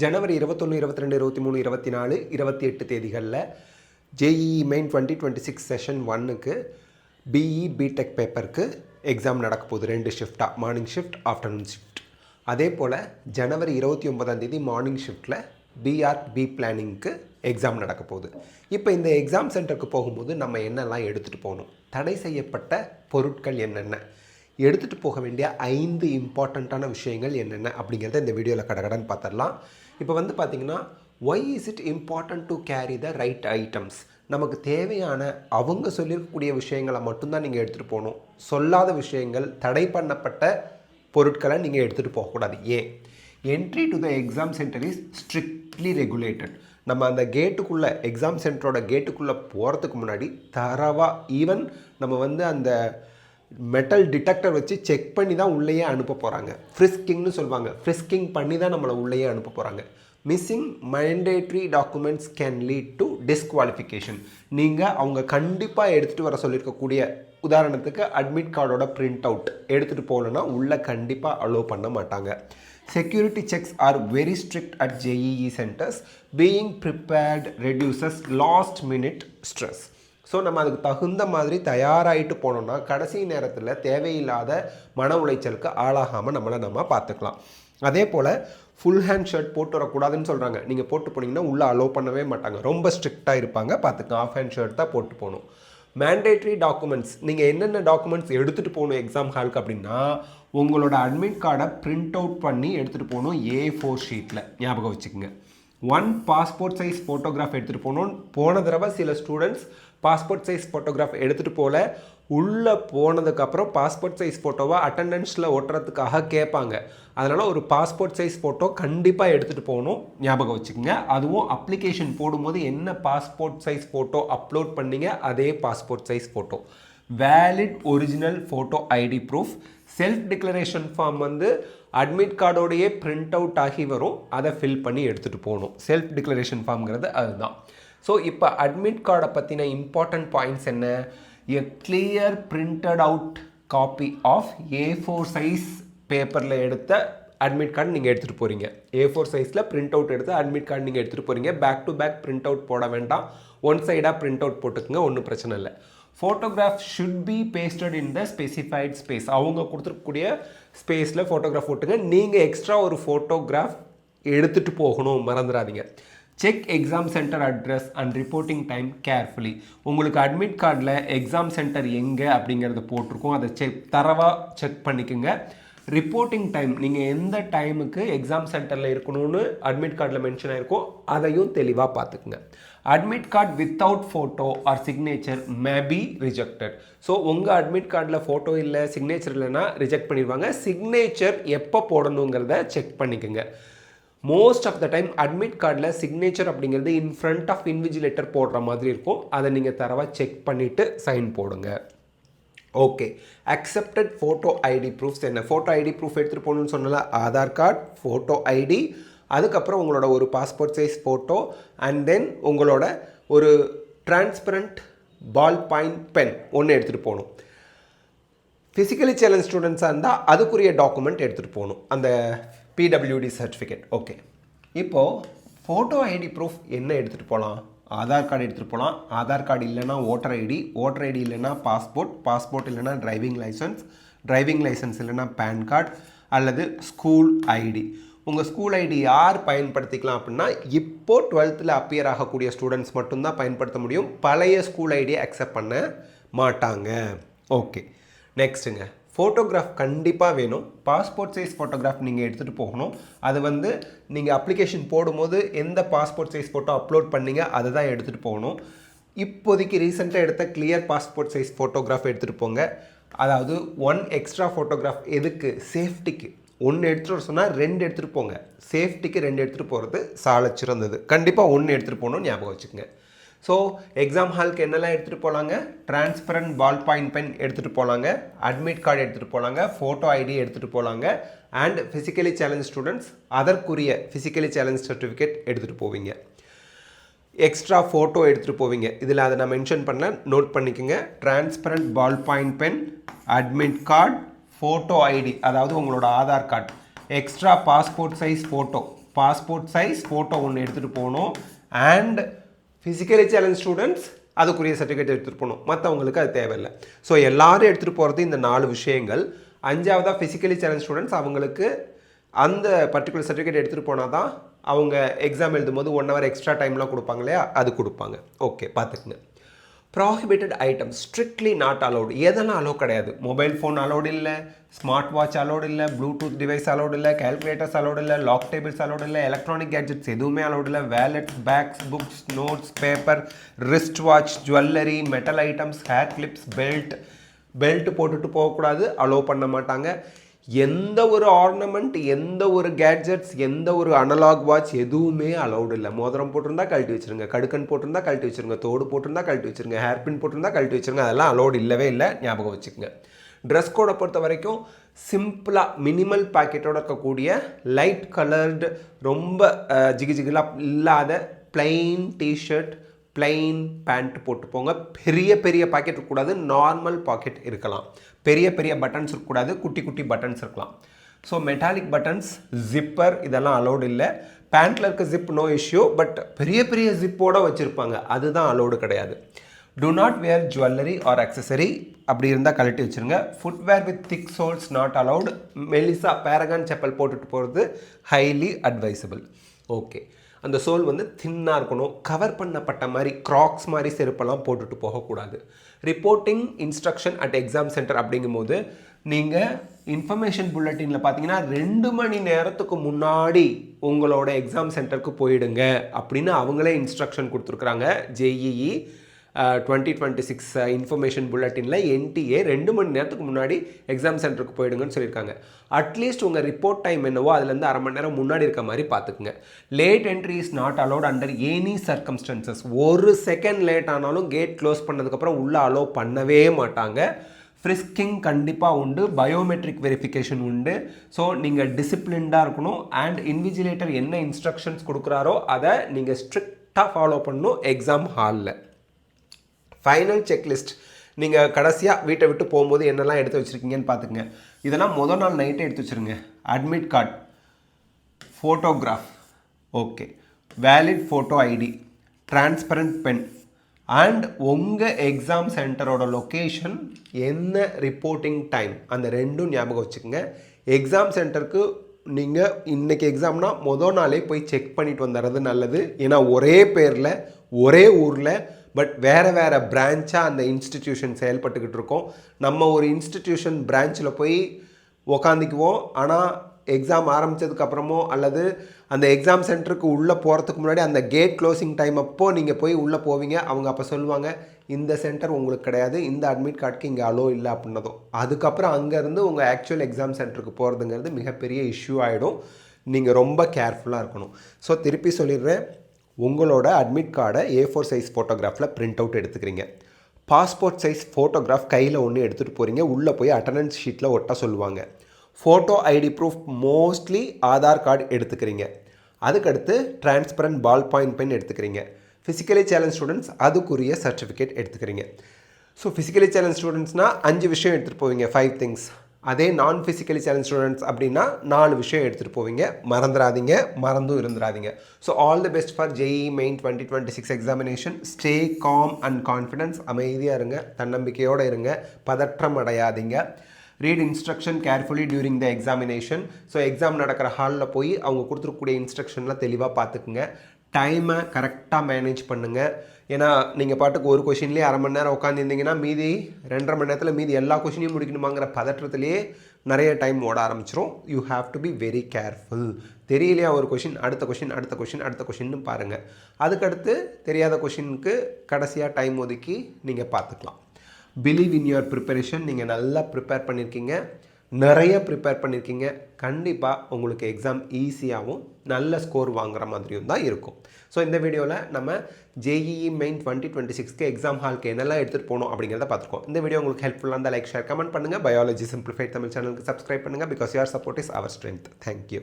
ஜனவரி 21, 22, 23, 24, 28 தேதிகளில் JEE main 2026 session 1க்கு BE BTech பேப்பருக்கு எக்ஸாம் நடக்க போகுது. 2 ஷிஃப்டாக, மார்னிங் ஷிஃப்ட், ஆஃப்டர்நூன் ஷிஃப்ட். அதே போல் ஜனவரி 29ஆம் தேதி மார்னிங் ஷிஃப்ட்டில் பிஆர்ட் பி பிளானிங்க்கு எக்ஸாம் நடக்க போகுது. இப்போ இந்த எக்ஸாம் சென்டருக்கு போகும்போது நம்ம என்னெல்லாம் எடுத்துகிட்டு போகணும், தடை செய்யப்பட்ட பொருட்கள் என்னென்ன, எடுத்துகிட்டு போக வேண்டிய 5 இம்பார்ட்டண்ட்டான விஷயங்கள் என்னென்ன அப்படிங்கிறத இந்த வீடியோவில் கடகடன்னு பார்த்துடலாம். இப்போ வந்து பார்த்திங்கன்னா, why is it important to carry the right items? நமக்கு தேவையான அவங்க சொல்லியிருக்கக்கூடிய விஷயங்களை மட்டும்தான் நீங்கள் எடுத்துகிட்டு போகணும். சொல்லாத விஷயங்கள், தடை பண்ணப்பட்ட பொருட்களை நீங்கள் எடுத்துகிட்டு போகக்கூடாது. ஏன்? Entry to the exam centre is strictly regulated. நம்ம அந்த கேட்டுக்குள்ளே, எக்ஸாம் சென்டரோட கேட்டுக்குள்ளே போகிறதுக்கு முன்னாடி தரவாக, ஈவன் நம்ம வந்து அந்த மெட்டல் டிடெக்டர் வச்சு செக் பண்ணி தான் உள்ளேயே அனுப்ப போகிறாங்க. ஃப்ரிஸ்கிங்னு சொல்லுவாங்க. ஃப்ரிஸ்கிங் பண்ணி தான் நம்மளை உள்ளேயே அனுப்ப போகிறாங்க. Missing mandatory documents can lead to disqualification. நீங்கள் அவங்க கண்டிப்பாக எடுத்துகிட்டு வர சொல்லியிருக்கக்கூடிய, உதாரணத்துக்கு அட்மிட் கார்டோட பிரிண்ட் அவுட் எடுத்துகிட்டு போகலன்னா உள்ளே கண்டிப்பாக அலோவ் பண்ண மாட்டாங்க. Security checks are very strict at JEE centers. Being prepared reduces last minute stress. So நம்ம அதுக்கு தகுந்த மாதிரி தயாராகிட்டு போனோம்னா கடைசி நேரத்தில் தேவையில்லாத மன உளைச்சலுக்கு ஆளாகாமல் நம்ம பார்த்துக்கலாம். அதே போல் ஃபுல் ஹேண்ட் ஷர்ட் போட்டு வரக்கூடாதுன்னு சொல்கிறாங்க. நீங்கள் போட்டு போனீங்கன்னா உள்ளே அலோவ் பண்ணவே மாட்டாங்க. ரொம்ப ஸ்ட்ரிக்டாக இருப்பாங்க. பார்த்துக்கலாம். ஆஃப் ஹேண்ட் ஷர்ட் தான் போட்டு போகணும். மேண்டேட்ரி டாக்குமெண்ட்ஸ், நீங்கள் என்னென்ன டாக்குமெண்ட்ஸ் எடுத்துகிட்டு போகணும் எக்ஸாம் ஹாலுக்கு அப்படின்னா, உங்களோட அட்மிட் கார்டை பிரிண்ட் அவுட் பண்ணி எடுத்துகிட்டு போகணும். A4 ஷீட்டில் ஞாபகம் வச்சுக்கோங்க. 1 பாஸ்போர்ட் சைஸ் ஃபோட்டோகிராஃப் எடுத்துகிட்டு போகணும். போன தடவை சில ஸ்டூடெண்ட்ஸ் பாஸ்போர்ட் சைஸ் ஃபோட்டோகிராஃப் எடுத்துகிட்டு போகல. உள்ளே போனதுக்கப்புறம் பாஸ்போர்ட் சைஸ் ஃபோட்டோவை அட்டெண்டன்ஸில் ஒட்டுறதுக்காக கேட்பாங்க. அதனால் ஒரு பாஸ்போர்ட் சைஸ் ஃபோட்டோ கண்டிப்பாக எடுத்துகிட்டு போகணும். ஞாபகம் வச்சுக்கோங்க. அதுவும் அப்ளிகேஷன் போடும்போது என்ன பாஸ்போர்ட் சைஸ் ஃபோட்டோ அப்லோட் பண்ணீங்க அதே passport size photo. Valid original photo ID proof. Self declaration form வந்து அட்மிட் கார்டோடையே பிரிண்ட் அவுட் ஆகி வரும். அதை ஃபில் பண்ணி எடுத்துகிட்டு போகணும். செல்ஃப் டிக்ளரேஷன் ஃபார்ம்ங்கிறது அதுதான். ஸோ இப்போ அட்மிட் கார்டை பற்றின இம்பார்ட்டன்ட் பாயிண்ட்ஸ் என்ன? A clear printed out copy of A4 size பேப்பரில் எடுத்த அட்மிட் கார்டு நீங்கள் எடுத்துகிட்டு போகிறீங்க. A4 சைஸில் பிரிண்ட் அவுட் எடுத்து அட்மிட் கார்டு நீங்கள் எடுத்துகிட்டு போகிறீங்க. Back to back print out போட வேண்டாம். ஒன் சைடாக பிரிண்ட் அவுட் போட்டுக்குங்க, ஒன்றும் பிரச்சனை இல்லை. Photograph should be pasted in the specified space. அவங்க கொடுத்துருக்கக்கூடிய ஸ்பேஸில் ஃபோட்டோகிராஃப் போட்டுங்க. நீங்கள் எக்ஸ்ட்ரா ஒரு ஃபோட்டோகிராஃப் எடுத்துகிட்டு போகணும், மறந்துடாதீங்க. Check exam centre address and reporting time carefully. உங்களுக்கு அட்மிட் கார்டில் எக்ஸாம் சென்டர் எங்கே அப்படிங்கிறத போட்டிருக்கோம். அதை தரவாக செக் பண்ணிக்கோங்க. ரிப்போர்ட்டிங் டைம், நீங்கள் எந்த டைமுக்கு எக்ஸாம் சென்டரில் இருக்கணும்னு அட்மிட் கார்டில் மென்ஷன் ஆகிருக்கோ அதையும் தெளிவாக பார்த்துக்குங்க. Admit card without photo or signature may be rejected. So உங்கள் அட்மிட் கார்டில் ஃபோட்டோ இல்லை, சிக்னேச்சர் இல்லைன்னா ரிஜெக்ட் பண்ணிடுவாங்க. சிக்னேச்சர் எப்போ போடணுங்கிறத செக் பண்ணிக்கோங்க. Most of the time admit கார்டில் சிக்னேச்சர் அப்படிங்கிறது இன் ஃப்ரண்ட் ஆஃப் இன்விஜிலேட்டர் போடுற மாதிரி இருக்கும். அதை நீங்கள் தரவாக செக் பண்ணிவிட்டு சைன் போடுங்க. Okay. Accepted photo ID proofs என்ன? ஃபோட்டோ ஐடி ப்ரூஃப் எடுத்துகிட்டு போகணுன்னு சொன்னால ஆதார் கார்டு, ஃபோட்டோ ஐடி, அதுக்கப்புறம் உங்களோட ஒரு passport size photo, and then உங்களோட ஒரு டிரான்ஸ்பரண்ட் பால் பாயிண்ட் பென் ஒன்று எடுத்துகிட்டு போகணும். ஃபிசிக்கலி சேலஞ்ச் ஸ்டூடெண்ட்ஸாக இருந்தால் அதுக்குரிய டாக்குமெண்ட் எடுத்துகிட்டு போகணும், அந்த PWD சர்டிஃபிகேட். ஓகே. இப்போது ஃபோட்டோ ஐடி ப்ரூஃப் என்ன எடுத்துகிட்டு போகலாம்? ஆதார் கார்டு எடுத்துகிட்டு போகலாம். ஆதார் கார்டு இல்லைன்னா ஓட்டர் ஐடி, ஓட்டர் ஐடி இல்லைன்னா பாஸ்போர்ட், பாஸ்போர்ட் இல்லைன்னா டிரைவிங் லைசன்ஸ், டிரைவிங் லைசன்ஸ் இல்லைன்னா பேன் கார்டு, அல்லது ஸ்கூல் ஐடி. உங்கள் ஸ்கூல் ஐடி யார் பயன்படுத்திக்கலாம் அப்படின்னா, இப்போது 12th அப்பியர் ஆகக்கூடிய ஸ்டூடெண்ட்ஸ் மட்டும்தான் பயன்படுத்த முடியும். பழைய ஸ்கூல் ஐடியை அக்செப்ட் பண்ண மாட்டாங்க. ஓகே. நெக்ஸ்ட்டுங்க, ஃபோட்டோகிராஃப் கண்டிப்பாக வேணும். பாஸ்போர்ட் சைஸ் ஃபோட்டோகிராஃப் நீங்கள் எடுத்துகிட்டு போகணும். அது வந்து நீங்கள் அப்ளிகேஷன் போடும்போது எந்த பாஸ்போர்ட் சைஸ் ஃபோட்டோ அப்லோட் பண்ணீங்க அதை தான் எடுத்துகிட்டு போகணும். இப்போதைக்கு ரீசெண்டாக எடுத்த கிளியர் பாஸ்போர்ட் சைஸ் ஃபோட்டோகிராஃப் எடுத்துகிட்டு போங்க. அதாவது 1 எக்ஸ்ட்ரா ஃபோட்டோகிராஃப் எதுக்கு? சேஃப்டிக்கு. 1 எடுத்துகிட்டு வர சொன்னால் 2 எடுத்துகிட்டு போங்க. சேஃப்டிக்கு 2 எடுத்துகிட்டு போகிறது சாலச் சிறந்தது. கண்டிப்பாக 1 எடுத்துகிட்டு போகணும்னு ஞாபகம் வச்சுக்கோங்க. ஸோ எக்ஸாம் ஹாலுக்கு என்னெல்லாம் எடுத்துகிட்டு போகலாங்க? டிரான்ஸ்பரண்ட் பால் பாயிண்ட் பென் எடுத்துகிட்டு போகலாங்க, அட்மிட் கார்டு எடுத்துகிட்டு போகலாங்க, ஃபோட்டோ ஐடி எடுத்துகிட்டு போகலாங்க, அண்ட் ஃபிசிக்கலி சேலஞ்ச் ஸ்டூடெண்ட்ஸ் அதற்குரிய ஃபிசிக்கலி சேலஞ்ச் சர்டிஃபிகேட் எடுத்துகிட்டு போவீங்க. எக்ஸ்ட்ரா ஃபோட்டோ எடுத்துகிட்டு போவீங்க. இதில் அதை நான் மென்ஷன் பண்ணல, நோட் பண்ணிக்கோங்க. Transparent ball point pen, admit card, photo ID, அதாவது உங்களோட Aadhaar card, extra passport size photo, passport size photo ஒன்று எடுத்துகிட்டு போகணும். அண்ட் ஃபிசிக்கலி சேலஞ்ச் ஸ்டூடெண்ட்ஸ் அதுக்குரிய சர்டிஃபிகேட் எடுத்துகிட்டு போகணும். மற்றவங்களுக்கு அது தேவையில்லை. ஸோ எல்லோரும் எடுத்துகிட்டு போகிறது இந்த 4 விஷயங்கள். 5வதாக ஃபிசிக்கலி சேலஞ்ச் ஸ்டூடெண்ட்ஸ் அவங்களுக்கு அந்த பர்டிகுலர் சர்டிஃபிகேட் எடுத்துகிட்டு போனால் தான் அவங்க எக்ஸாம் எழுதும்போது 1 hour எக்ஸ்ட்ரா டைம்லாம் கொடுப்பாங்க இல்லையா, அது கொடுப்பாங்க. ஓகே, பார்த்துக்குங்க. Prohibited items strictly not allowed. எதெல்லாம் அலோவ் கிடையாது? மொபைல் ஃபோன் அலௌடு இல்லை, ஸ்மார்ட் வாட்ச் அலௌடு இல்லை, ப்ளூடூத் டிவைஸ் அலௌடு இல்லை, கேல்குலேட்டர்ஸ் அலௌடு இல்லை, லாக் டேபிள்ஸ் அலௌடு இல்லை, எலக்ட்ரானிக் கேட்ஜெட்ஸ் எதுவுமே அலௌடு இல்லை, wallets, bags, books, notes, paper, wrist watch, jewellery, metal items, hair clips, belt போட்டுட்டு போகக்கூடாது, அலோவ் பண்ண மாட்டாங்க. எந்த ஒரு ஆர்னமெண்ட், எந்த ஒரு கேட்ஜெட்ஸ், எந்த ஒரு அனலாக் வாட்ச் எதுவுமே அலௌடு இல்லை. மோதிரம் போட்டிருந்தா கழட்டி வச்சுருங்க, கடுக்கன் போட்டிருந்தா கழட்டி வச்சுருங்க, தோடு போட்டிருந்தா கழட்டி வச்சுருங்க, ஹேர்பின் போட்டிருந்தா கழட்டி வச்சுருங்க. அதெல்லாம் அலௌடு இல்லவே இல்லை, ஞாபகம் வச்சுக்கோங்க. ட்ரெஸ் கோடை பொறுத்த வரைக்கும் சிம்பிளாக மினிமல் பேக்கெட்டோடு இருக்கக்கூடிய லைட் கலர்டு, ரொம்ப ஜிகிஜிகிலாக இல்லாத பிளெயின் டிஷர்ட், பிளெயின் பேண்ட் போட்டு போங்க. பெரிய பெரிய பாக்கெட் இருக்கக்கூடாது, நார்மல் பாக்கெட் இருக்கலாம். பெரிய பெரிய பட்டன்ஸ் இருக்கக்கூடாது, குட்டி குட்டி பட்டன்ஸ் இருக்கலாம். ஸோ மெட்டாலிக் பட்டன்ஸ், ஜிப்பர் இதெல்லாம் அலௌடு இல்லை. பேண்ட்டில் இருக்க ஜிப் நோ இஷ்யூ, பட் பெரிய பெரிய ஜிப்போடு வச்சுருப்பாங்க, அதுதான் அலௌடு கிடையாது. Do not wear jewellery or accessory, அப்படி இருந்தால் கழட்டி வச்சுருங்க. Footwear with thick soles not allowed. மெலிசா பேரகான் செப்பல் போட்டுட்டு போகிறது ஹைலி அட்வைசபிள். ஓகே, அந்த சோல் வந்து தின்னாக இருக்கணும், கவர் பண்ணப்பட்ட மாதிரி க்ராக்ஸ் மாதிரி செருப்பெல்லாம் போட்டுட்டு போகக்கூடாது. Reporting instruction at exam centre அப்படிங்கும்போது நீங்கள் இன்ஃபர்மேஷன் புல்லட்டினில் பார்த்தீங்கன்னா 2 மணி நேரத்துக்கு முன்னாடி உங்களோட எக்ஸாம் சென்டருக்கு போயிடுங்க அப்படின்னு அவங்களே இன்ஸ்ட்ரக்ஷன் கொடுத்துருக்குறாங்க. ஜேஇஇ 2026 இன்ஃபர்மேஷன் புல்லட்டினில் என்டிஏ 2 மணி நேரத்துக்கு முன்னாடி எக்ஸாம் சென்டருக்கு போயிடுங்கன்னு சொல்லியிருக்காங்க. அட்லீஸ்ட் உங்கள் ரிப்போர்ட் டைம் என்னவோ அதுலேருந்து அரை மணி நேரம் முன்னாடி இருக்க மாதிரி பார்த்துக்குங்க. Late entry is not allowed under any circumstances. 1 second late ஆனாலும் கேட் க்ளோஸ் பண்ணதுக்கப்புறம் உள்ளே அலோவ் பண்ணவே மாட்டாங்க. ஃப்ரிஸ்கிங் கண்டிப்பாக உண்டு, பயோமெட்ரிக் வெரிஃபிகேஷன் உண்டு. ஸோ நீங்கள் டிசிப்ளின்டாக இருக்கணும். அண்ட் இன்விஜிலேட்டர் என்ன இன்ஸ்ட்ரக்ஷன்ஸ் கொடுக்குறாரோ அதை நீங்கள் ஸ்ட்ரிக்டாக ஃபாலோ பண்ணணும் எக்ஸாம் ஹாலில். ஃபைனல் செக்லிஸ்ட், நீங்கள் கடைசியாக வீட்டை விட்டு போகும்போது என்னெல்லாம் எடுத்து வச்சுருக்கீங்கன்னு பார்த்துக்குங்க. இதெல்லாம் முதல் நாள் நைட்டே எடுத்து வச்சுருங்க. Admit card, photograph, okay, valid photo ID, transparent pen, and உங்கள் எக்ஸாம் சென்டரோட லொக்கேஷன், என்ன ரிப்போர்ட்டிங் டைம், அந்த 2ம் ஞாபகம் வச்சுக்கோங்க. எக்ஸாம் சென்டருக்கு நீங்கள் இன்றைக்கி எக்ஸாம்னா முதல் நாளே போய் செக் பண்ணிட்டு வந்துடுறது நல்லது. ஏன்னா ஒரே பேரில் ஒரே ஊரில் பட் வேறு வேறு பிரான்ச்சாக அந்த இன்ஸ்டிடியூஷன் செயல்பட்டுக்கிட்டு இருக்கோம். நம்ம ஒரு இன்ஸ்டிடியூஷன் பிரான்ச்சில் போய் உக்காந்துக்குவோம். ஆனால் எக்ஸாம் ஆரம்பித்ததுக்கப்புறமோ அல்லது அந்த எக்ஸாம் சென்டருக்கு உள்ளே போகிறதுக்கு முன்னாடி அந்த கேட் க்ளோசிங் டைம் அப்போது நீங்கள் போய் உள்ளே போவீங்க. அவங்க அப்போ சொல்லுவாங்க, இந்த சென்டர் உங்களுக்கு கிடையாது, இந்த அட்மிட் கார்டுக்கு இங்கே அலோ இல்லை அப்படின்னதும். அதுக்கப்புறம் அங்கேருந்து உங்கள் ஆக்சுவல் எக்ஸாம் சென்டருக்கு போகிறதுங்கிறது மிகப்பெரிய இஷ்யூ ஆகிடும். நீங்கள் ரொம்ப கேர்ஃபுல்லாக இருக்கணும். ஸோ திருப்பி சொல்லிடுறேன், உங்களோட அட்மிட் கார்டை A4 சைஸ் ஃபோட்டோகிராஃபில் பிரிண்ட் அவுட் எடுத்துக்கிறீங்க. பாஸ்போர்ட் சைஸ் ஃபோட்டோகிராஃப் கையில் ஒன்று எடுத்துகிட்டு போகிறீங்க. உள்ளே போய் அட்டண்டன்ஸ் ஷீட்டில் ஒட்ட சொல்லுவாங்க. Photo ID proof mostly Aadhaar card எடுத்துக்கிறீங்க. அதுக்கடுத்து டிரான்ஸ்பரண்ட் பால் பாயிண்ட் பென் எடுத்துக்கிறீங்க. ஃபிசிக்கலி சேலஞ்ச் ஸ்டூடெண்ட்ஸ் அதுக்குரிய சர்டிஃபிகேட் எடுத்துக்கிறீங்க. ஸோ ஃபிசிக்கலி சேலஞ்ச் ஸ்டூடெண்ட்ஸ்னால் 5 விஷயம் எடுத்துகிட்டு போவீங்க, 5 திங்ஸ். அதே நான் ஃபிசிக்கலி சேலஞ்ச் ஸ்டூடெண்ட்ஸ் அப்படின்னா 4 விஷயம் எடுத்துகிட்டு போவீங்க. மறந்துடாதீங்க, மறந்தும் இருந்துடாதீங்க. So all the best for JEE Main 2026 examination. Stay calm and confidence. அமைதியாக இருங்க, தன்னம்பிக்கையோடு இருங்க, பதற்றம் அடையாதீங்க. Read instruction carefully during the examination. So exam நடக்கிற ஹாலில் போய் அவங்க கொடுத்துருக்கக்கூடிய இன்ஸ்ட்ரக்ஷன்லாம் தெளிவாக பார்த்துக்குங்க. டைமை கரெக்டாக மேனேஜ் பண்ணுங்கள். ஏன்னா நீங்கள் பாட்டுக்கு ஒரு கொஷின்லேயே அரை மணி நேரம் உட்காந்துருந்தீங்கன்னா மீதி 2.5 மணி நேரத்தில் மீதி எல்லா கொஷினையும் முடிக்கணுமாங்கிற பதற்றத்துலேயே நிறைய டைம் ஓட ஆரம்பிச்சிரும். You have to be very careful. தெரியலையா ஒரு கொஷின், அடுத்த கொஷின், அடுத்த கொஷின், அடுத்த கொஷின்னு பாருங்கள். அதுக்கடுத்து தெரியாத கொஷினுக்கு கடைசியாக டைம் ஒதுக்கி நீங்கள் பார்த்துக்கலாம். Believe in your preparation. நீங்கள் நல்லா ப்ரிப்பேர் பண்ணியிருக்கீங்க, நிறைய ப்ரிப்பேர் பண்ணியிருக்கீங்க. கண்டிப்பாக உங்களுக்கு எக்ஸாம் ஈஸியாகவும் நல்ல ஸ்கோர் வாங்குற மாதிரியும் தான் இருக்கும். ஸோ இந்த வீடியோவில் நம்ம ஜேஇஇ மெயின் 2026க்கு எக்ஸாம் ஹாலுக்கு என்னெல்லாம் எடுத்துகிட்டு போகணும் அப்படிங்கிறத பார்த்துருக்கோம். இந்த வீடியோ உங்களுக்கு ஹெல்ப்ஃபுல்லாக இருந்தால் லைக், ஷேர், கமெண்ட் பண்ணுங்கள். பயாலஜி சிம்பிளிஃபைட் தமிழ் சேனலுக்கு சப்ஸ்கிரைப் பண்ணுங்கள். Because your support is our strength. Thank you.